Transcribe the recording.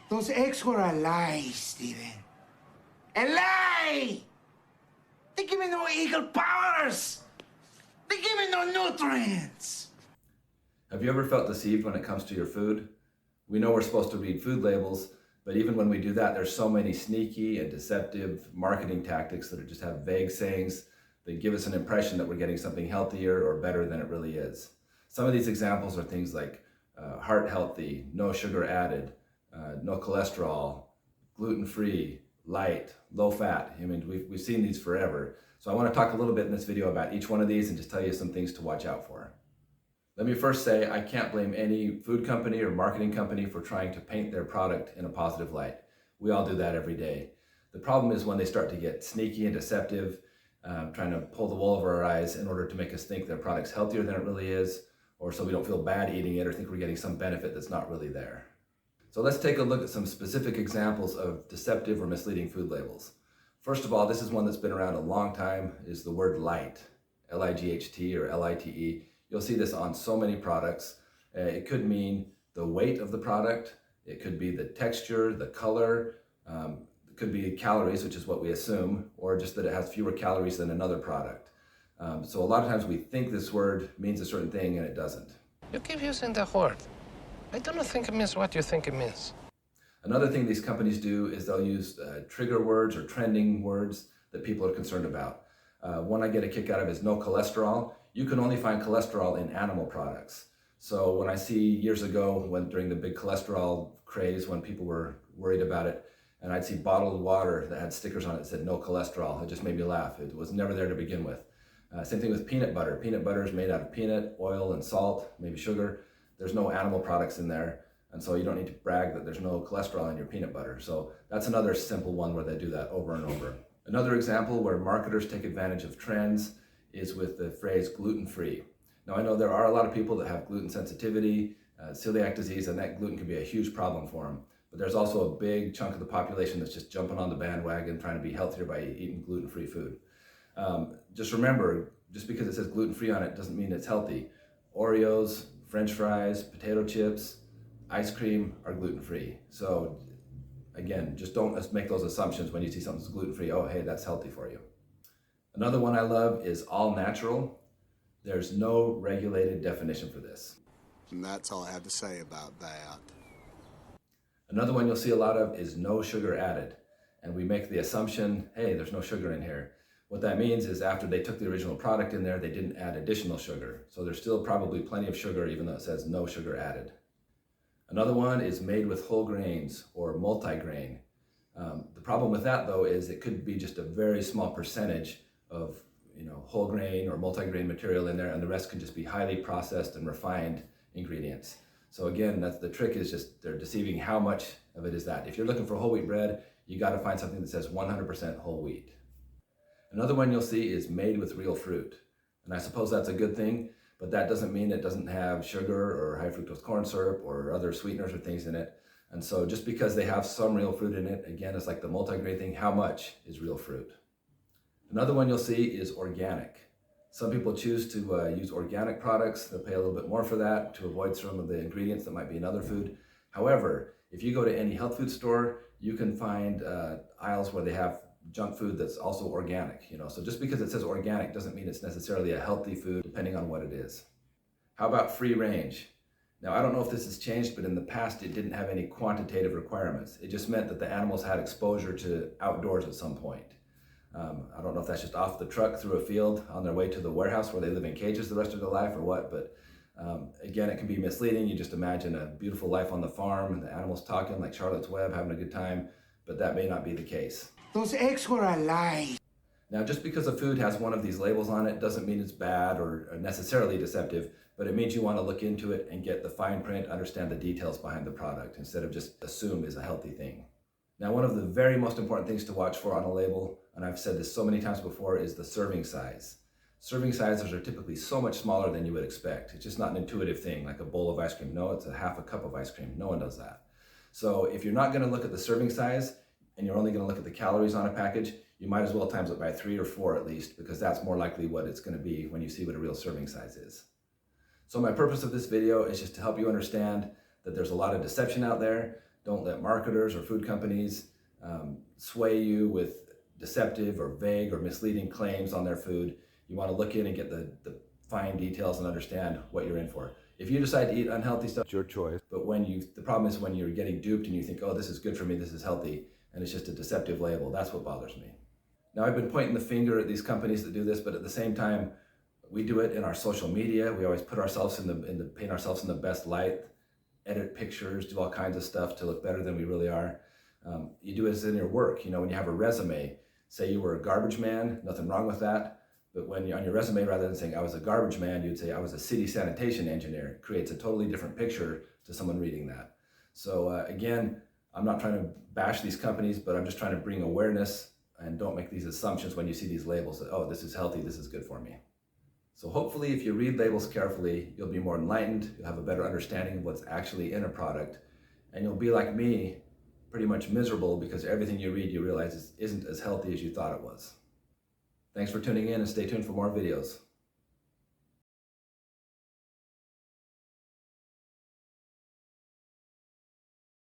Those eggs were a lie, Steven. A lie! They give me no eagle powers! They give me no nutrients! Have you ever felt deceived when it comes to your food? We know we're supposed to read food labels, but even when we do that, there's so many sneaky and deceptive marketing tactics that just have vague sayings that give us an impression that we're getting something healthier or better than it really is. Some of these examples are things like heart healthy, no sugar added, no cholesterol, gluten-free, light, low fat. I mean, we've seen these forever. So I want to talk a little bit in this video about each one of these and just tell you some things to watch out for. Let me first say I can't blame any food company or marketing company for trying to paint their product in a positive light. We all do that every day. The problem is when they start to get sneaky and deceptive, trying to pull the wool over our eyes in order to make us think their product's healthier than it really is, or so we don't feel bad eating it or think we're getting some benefit that's not really there. So let's take a look at some specific examples of deceptive or misleading food labels. First of all, this is one that's been around a long time, is the word light, L-I-G-H-T or L-I-T-E. You'll see this on so many products. It could mean the weight of the product. It could be the texture, the color. It could be calories, which is what we assume, or just that it has fewer calories than another product. So a lot of times we think this word means a certain thing and it doesn't. You keep using that word. I don't think it means what you think it means. Another thing these companies do is they'll use trigger words or trending words that people are concerned about. One I get a kick out of is no cholesterol. You can only find cholesterol in animal products. So when I see years ago, during the big cholesterol craze, when people were worried about it, and I'd see bottled water that had stickers on it that said no cholesterol, it just made me laugh. It was never there to begin with. Same thing with peanut butter. Peanut butter is made out of peanut, oil, and salt, maybe sugar. There's no animal products in there, and so you don't need to brag that there's no cholesterol in your peanut butter. So that's another simple one where they do that over and over. Another example where marketers take advantage of trends is with the phrase gluten-free. Now I know there are a lot of people that have gluten sensitivity, celiac disease, and that gluten can be a huge problem for them. But there's also a big chunk of the population that's just jumping on the bandwagon trying to be healthier by eating gluten-free food. Just remember, just because it says gluten-free on it doesn't mean it's healthy. Oreos, French fries, potato chips, ice cream are gluten-free. So again, just don't make those assumptions when you see something that's gluten-free. Oh, hey, that's healthy for you. Another one I love is all natural. There's no regulated definition for this. And that's all I have to say about that. Another one you'll see a lot of is no sugar added. And we make the assumption, hey, there's no sugar in here. What that means is after they took the original product in there, they didn't add additional sugar. So there's still probably plenty of sugar even though it says no sugar added. Another one is made with whole grains or multigrain. The problem with that though is it could be just a very small percentage of whole grain or multigrain material in there, and the rest can just be highly processed and refined ingredients. So again, that's the trick, is just they're deceiving how much of it is that. If you're looking for whole wheat bread, you got to find something that says 100% whole wheat. Another one you'll see is made with real fruit. And I suppose that's a good thing, but that doesn't mean it doesn't have sugar or high fructose corn syrup or other sweeteners or things in it. And so just because they have some real fruit in it, again, it's like the multigrain thing, how much is real fruit? Another one you'll see is organic. Some people choose to use organic products. They'll pay a little bit more for that to avoid some of the ingredients that might be in other food. However, if you go to any health food store, you can find aisles where they have junk food that's also organic. So just because it says organic doesn't mean it's necessarily a healthy food, depending on what it is. How about free range? Now, I don't know if this has changed, but in the past it didn't have any quantitative requirements. It just meant that the animals had exposure to outdoors at some point. I don't know if that's just off the truck through a field on their way to the warehouse where they live in cages the rest of their life or what, but again, it can be misleading. You just imagine a beautiful life on the farm and the animals talking like Charlotte's Web, having a good time, but that may not be the case. Those eggs were a lie. Now, just because a food has one of these labels on it doesn't mean it's bad or necessarily deceptive, but it means you want to look into it and get the fine print, understand the details behind the product instead of just assume it's a healthy thing. Now, one of the very most important things to watch for on a label, and I've said this so many times before, is the serving size. Serving sizes are typically so much smaller than you would expect. It's just not an intuitive thing, like a bowl of ice cream. No, it's a half a cup of ice cream. No one does that. So if you're not going to look at the serving size and you're only going to look at the calories on a package, you might as well times it by 3 or 4 at least, because that's more likely what it's going to be when you see what a real serving size is. So my purpose of this video is just to help you understand that there's a lot of deception out there. Don't let marketers or food companies sway you with deceptive or vague or misleading claims on their food. You want to look in and get the fine details and understand what you're in for. If you decide to eat unhealthy stuff, it's your choice. But the problem is when you're getting duped and you think, oh, this is good for me, this is healthy, and it's just a deceptive label. That's what bothers me. Now, I've been pointing the finger at these companies that do this, but at the same time, we do it in our social media. We always put ourselves paint ourselves in the best light, edit pictures, do all kinds of stuff to look better than we really are. You do it in your work. You know, when you have a resume, say you were a garbage man, nothing wrong with that. But when you're on your resume, rather than saying I was a garbage man, you'd say I was a city sanitation engineer. It creates a totally different picture to someone reading that. So again, I'm not trying to bash these companies, but I'm just trying to bring awareness, and don't make these assumptions when you see these labels that, oh, this is healthy, this is good for me. So hopefully if you read labels carefully, you'll be more enlightened, you'll have a better understanding of what's actually in a product, and you'll be like me, pretty much miserable because everything you read you realize isn't as healthy as you thought it was. Thanks for tuning in, and stay tuned for more videos.